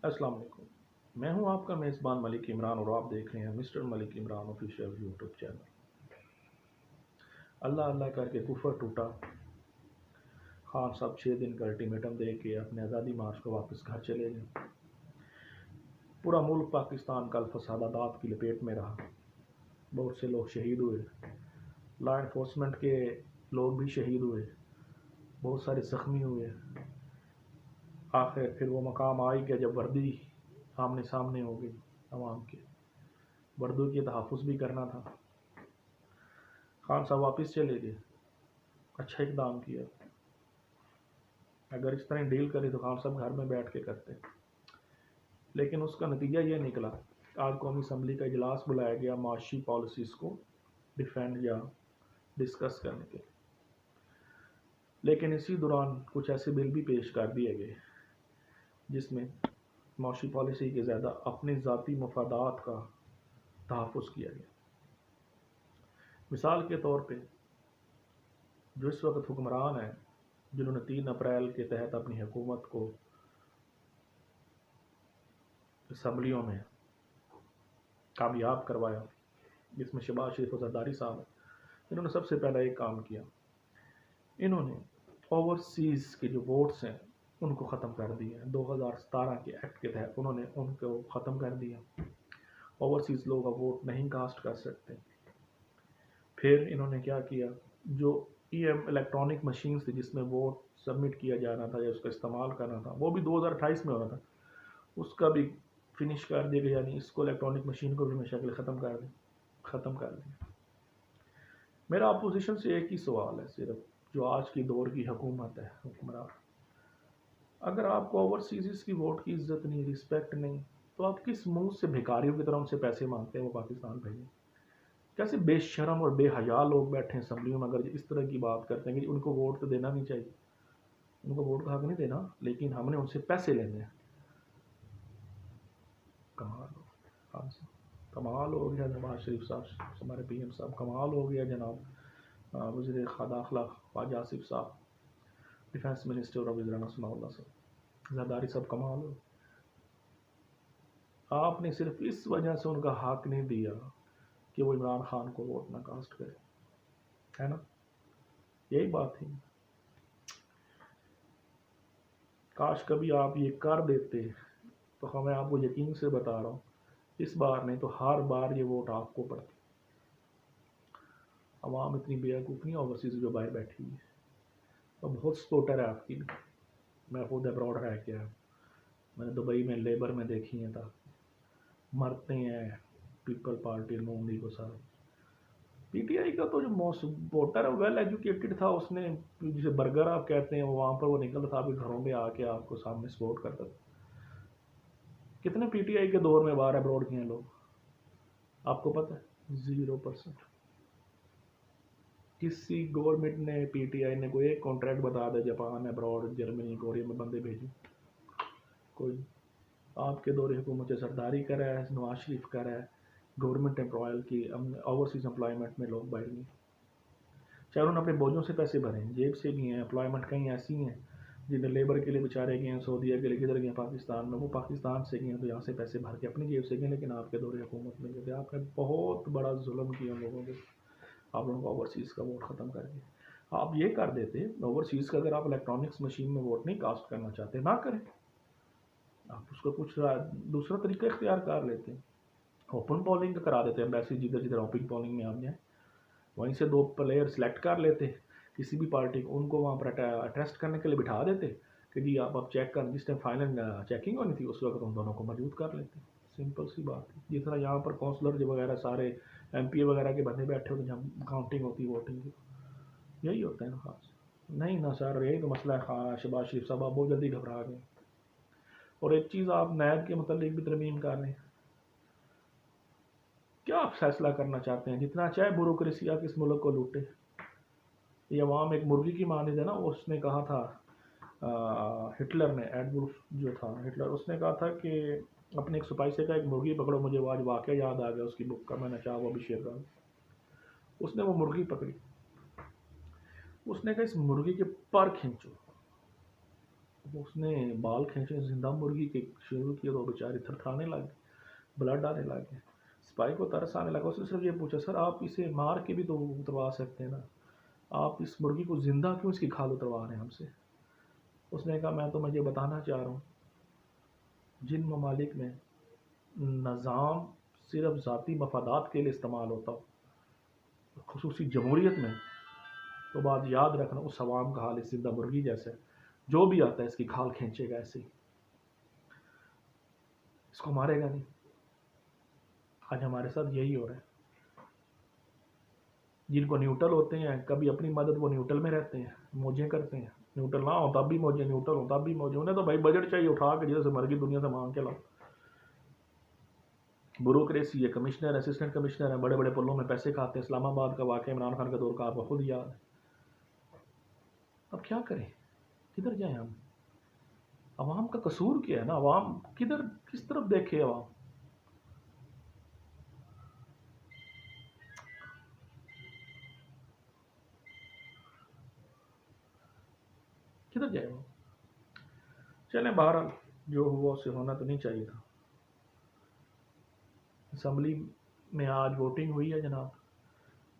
السلام علیکم، میں ہوں آپ کا میزبان ملک عمران اور آپ دیکھ رہے ہیں مسٹر ملک عمران آفیشیل یوٹیوب چینل۔ اللہ اللہ کر کے کفر ٹوٹا، خان صاحب 6 دن کا الٹیمیٹم دے کے اپنے آزادی مارچ کو واپس گھر چلے گئے۔ پورا ملک پاکستان کل فسادات کی لپیٹ میں رہا، بہت سے لوگ شہید ہوئے، لا انفورسمنٹ کے لوگ بھی شہید ہوئے، بہت سارے زخمی ہوئے۔ آخر پھر وہ مقام آئی کہ جب وردی آمنے سامنے ہو گئی عوام کے، وردوں کی تحفظ بھی کرنا تھا۔ خان صاحب واپس چلے گئے، اچھا اقدام کیا۔ اگر اس طرح ڈیل کرے تو خان صاحب گھر میں بیٹھ کے کرتے، لیکن اس کا نتیجہ یہ نکلا۔ آج قومی اسمبلی کا اجلاس بلایا گیا معاشی پالیسیز کو ڈیفینڈ یا ڈسکس کرنے کے، لیکن اسی دوران کچھ ایسے بل بھی پیش کر دیے گئے جس میں معاشی پالیسی کے زیادہ اپنے ذاتی مفادات کا تحفظ کیا گیا۔ مثال کے طور پہ جو اس وقت حکمران ہیں، جنہوں نے 3 اپریل کے تحت اپنی حکومت کو اسمبلیوں میں کامیاب کروایا، جس میں شہباز شریف و زرداری صاحب ہیں، انہوں نے سب سے پہلا ایک کام کیا، انہوں نے اوورسیز کے جو ووٹس ہیں ان کو ختم کر دیا۔ 2017 کے ایکٹ کے تحت انہوں نے ان کو ختم کر دیا، اوورسیز لوگ اب ووٹ نہیں کاسٹ کر سکتے۔ پھر انہوں نے کیا کیا، جو الیکٹرانک مشینز تھی جس میں ووٹ سبمٹ کیا جانا تھا یا اس کا استعمال کرنا تھا، وہ بھی 2028 میں ہونا تھا، اس کا بھی فنش کر دیا گیا، یعنی اس کو الیکٹرانک مشین کو بھی ہمیشہ کے لیے ختم کر دیا۔ میرا اپوزیشن سے ایک ہی سوال ہے صرف، جو آج کی دور کی حکومت ہے، حکمران، اگر آپ کو اوورسیز کی ووٹ کی عزت نہیں، رسپیکٹ نہیں، تو آپ کس منہ سے بھکاریوں کی طرح ان سے پیسے مانگتے ہیں وہ پاکستان بھیجیں؟ کیسے بے شرم اور بے حیا لوگ بیٹھے ہیں اسمبلیوں میں، اگر اس طرح کی بات کرتے ہیں کہ ان کو ووٹ تو دینا نہیں چاہیے، ان کو ووٹ کا حق نہیں دینا، لیکن ہم نے ان سے پیسے لینے ہیں۔ کمال ہو گیا نواز شریف صاحب، ہمارے پی ایم صاحب، کمال ہو گیا جناب وزیر داخلہ خواجہ آصف صاحب، ڈیفینس منسٹر اور وزیر ثناء اللہ صاحب، زرداری صاحب، کمال ہو۔ آپ نے صرف اس وجہ سے ان کا حق نہیں دیا کہ وہ عمران خان کو ووٹ نہ کاسٹ کرے، ہے نا؟ یہی بات تھی۔ کاش کبھی آپ یہ کر دیتے تو میں آپ کو یقین سے بتا رہا ہوں، اس بار نہیں تو ہر بار یہ ووٹ آپ کو پڑتی۔ عوام اتنی بیوقوف نہیں، اوورسیز جو باہر بیٹھی ہوئی ہے، اور بہت سپورٹر ہے آپ کی۔ میں خود ابراڈ رہ کے آیا، میں نے دبئی میں لیبر میں دیکھی ہیں، تھا مرتے ہیں پیپل پارٹی نون لیگ کو ساتھ۔ پی ٹی آئی کا تو جو سپورٹر ہے ویل ایجوکیٹڈ تھا، اس نے جسے برگر آپ کہتے ہیں، وہاں پر وہ نکلتا تھا، آپ کے گھروں میں آ کے آپ کو سامنے سپورٹ کرتا تھا۔ کتنے پی ٹی آئی کے دور میں باہر ابروڈ کیے ہیں لوگ، آپ کو پتہ ہے؟ 0%۔ کسی گورنمنٹ نے، پی ٹی آئی نے کوئی ایک کانٹریکٹ بتا دے جاپان، ابروڈ، جرمنی، کوریا میں بندے بھیجیں؟ کوئی؟ آپ کے دور حکومت سرداری کر رہا ہے، نواز شریف کر رہا ہے، گورنمنٹ امپلائل کی اوورسیز امپلائمنٹ میں لوگ باہر نہیں، چاہے انہوں نے اپنے بوجھوں سے پیسے بھرے ہیں، جیب سے بھی ہیں، امپلائمنٹ کہیں ایسی ہیں جنہیں لیبر کے لیے بیچارے گئے ہیں سعودیہ کے لیے، کدھر گئے ہیں پاکستان میں، وہ پاکستان سے گئے ہیں تو یہاں سے پیسے بھر کے اپنی جیب سے گئے، لیکن آپ کے دور حکومت میں گئے، آپ نے بہت بڑا ظلم کیا لوگوں کے، آپ لوگوں کو اوورسیز کا ووٹ ختم کر کے۔ آپ یہ کر دیتے، اوورسیز کا اگر آپ الیکٹرانکس مشین میں ووٹ نہیں کاسٹ کرنا چاہتے، نہ کریں، آپ اس کو کچھ دوسرا طریقہ اختیار کر لیتے ہیں، اوپن پولنگ کا کرا دیتے ہیں، ایمبیسی جدھر جدھر اوپن پولنگ میں آپ جائیں، وہیں سے 2 پلیئر سلیکٹ کر لیتے کسی بھی پارٹی کو، ان کو وہاں پر ٹیسٹ کرنے کے لیے بٹھا دیتے کہ جی آپ چیک کر، جس ٹائم فائنل چیکنگ ہونی تھی اس وقت ان دونوں کو موجود کر لیتے۔ سمپل سی بات ہے، جس طرح یہاں پر کونسلر جو وغیرہ سارے ایم پی اے وغیرہ کے بندے بیٹھے ہوتے ہیں جب کاؤنٹنگ ہوتی ہے ووٹنگ کی، یہی ہوتا ہے نا خاص۔ نہیں نا سر، یہی تو مسئلہ ہے، شہباز شریف صاحب آپ بہت جلدی گھبرا گئے۔ اور ایک چیز، آپ نیب کے متعلق بھی ترمیم کر رہے ہیں، کیا آپ فیصلہ کرنا چاہتے ہیں؟ جتنا چاہے بیوروکریسی آپ اس ملک کو لوٹے، یہ عوام ایک مرغی کی مانند ہے نا، اس نے کہا تھا ہٹلر نے، ایڈولف جو تھا ہٹلر، اس نے کہا تھا کہ اپنے ایک سپاہی سے کہا ایک مرغی پکڑو، مجھے وہ آج واقعہ یاد آ گیا اس کی بک کا، میں نے چاہا وہ بھی شیئر کروں۔ اس نے وہ مرغی پکڑی، اس نے کہا اس مرغی کے پر کھینچو، اس نے بال کھینچے زندہ مرغی کے شروع کیے تو بیچاری تھرتھرانے لگ گئی، بلڈ آنے لگ گیا۔ سپاہی کو ترس آنے لگا، اس نے صرف یہ پوچھا سر آپ اسے مار کے بھی تو اتروا سکتے ہیں نا، آپ اس مرغی کو زندہ کیوں اس کی کھال اتروا رہے ہیں ہم سے؟ اس نے کہا میں تو مجھے بتانا چاہ رہا ہوں جن ممالک میں نظام صرف ذاتی مفادات کے لیے استعمال ہوتا ہو، خصوصی جمہوریت میں، تو بات یاد رکھنا اس عوام کا حال اس زندہ مرغی جیسے ہے، جو بھی آتا ہے اس کی کھال کھینچے گا ایسے ہی، اس کو مارے گا نہیں۔ آج ہمارے ساتھ یہی ہو رہا ہے، جن کو نیوٹرل ہوتے ہیں کبھی اپنی مدد وہ نیوٹرل میں رہتے ہیں، موجیں کرتے ہیں، نیوٹرل نہ ہو تب بھی موجیں، نیوٹرل ہو تب بھی موجیں، انہیں تو بھائی بجٹ چاہیے اٹھا کے جیسے مرغی دنیا سے مانگ کے لاؤ۔ بیوروکریسی ہے، کمشنر اسسٹنٹ کمشنر ہیں، بڑے بڑے پلوں میں پیسے کھاتے ہیں۔ اسلام آباد کا واقعہ عمران خان کا دور کا آپ کو خود یاد ہے۔ اب کیا کریں، کدھر جائیں ہم؟ عوام کا قصور کیا ہے نا، عوام کدھر کس طرف دیکھے، عوام کدھر جائے وہ؟ چلیں بہرحال جو ہوا اس سے ہونا تو نہیں چاہیے تھا۔ اسمبلی میں آج ووٹنگ ہوئی ہے جناب،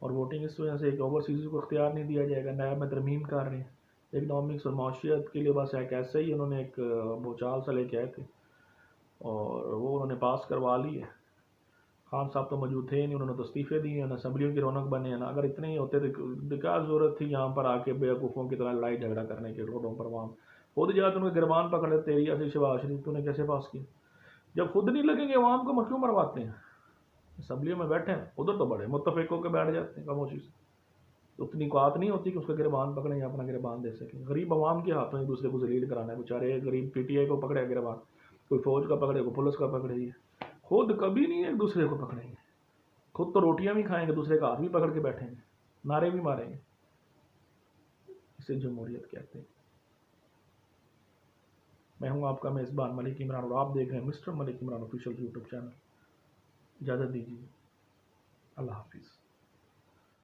اور ووٹنگ اس وجہ سے ایک اوورسیز کو اختیار نہیں دیا جائے گا، نیب میں ترمیم کر رہے ہیں اکنامکس اور معاشیت کے لیے، بس ایک ایسے ہی انہوں نے ایک بھوچال سا لے کے آئے تھے اور وہ انہوں نے پاس کروا لی ہے۔ خان صاحب تو موجود تھے نہیں، انہوں نے تو استعفے دیے ہیں، اسمبلیوں کی رونق بنے ہیں نا۔ اگر اتنے ہی ہوتے تو کیا ضرورت تھی یہاں پر آ کے بیوقوفوں کی طرح لڑائی جھگڑا کرنے کے روڈوں پر؟ وہاں خود جا تو ان کے گربان پکڑے تیری ایسی شباز شریف تو نے کیسے پاس کیا؟ جب خود نہیں لگیں گے عوام کو کیوں مرواتے ہیں؟ اسمبلیوں میں بیٹھے ہیں ادھر تو بڑے متفق ہو کے بیٹھ جاتے ہیں خاموشی سے، اتنی قوت نہیں ہوتی کہ اس کا گربان پکڑیں یا اپنا گربان دے سکیں۔ غریب عوام کے ہاتھوں ایک دوسرے کو ذلیل کرانا ہے، بیچارے غریب پی ٹی آئی کو پکڑے گربان، کوئی فوج کا پکڑے، کوئی پولیس کا پکڑے، خود کبھی نہیں ایک دوسرے کو پکڑیں گے، خود تو روٹیاں بھی کھائیں گے، دوسرے کا ہاتھ بھی پکڑ کے بیٹھیں گے، نعرے بھی ماریں گے۔ اسے جمہوریت کہتے ہیں۔ میں ہوں آپ کا میزبان ملک عمران اور آپ دیکھ رہے ہیں مسٹر ملک عمران آفیشیل یوٹیوب چینل۔ اجازت دیجیے، اللہ حافظ۔